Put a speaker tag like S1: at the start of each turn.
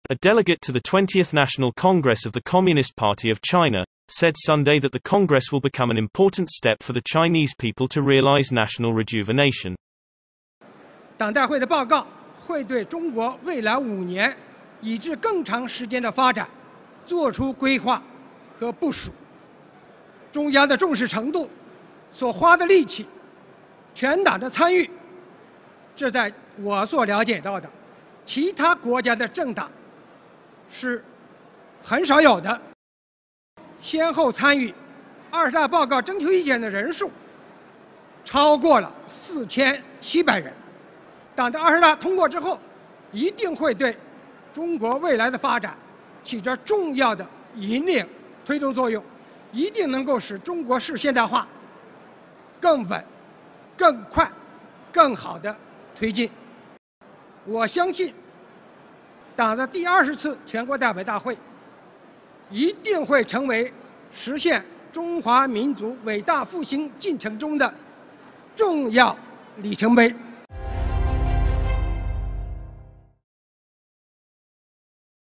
S1: A delegate to the 20th National Congress of the Communist Party of China said Sunday that the Congress will become an important step for the Chinese people to realize national rejuvenation.
S2: 党代会的报告会对中国未来5年以至更长时间的发展做出规划和部署。中央的重视程度、所花的力气、全党的参与，这在我所了解到的其他国家的政党是很少有的。先后参与20大报告征求意见的人数超过了4700人。党的20大通过之后，一定会对中国未来的发展起着重要的引领推动作用，一定能够使中国式现代化更稳、更快、更好的推进。我相信，党的第20次全国代表大会一定会成为实现中华民族伟大复兴进程中的重要里程碑。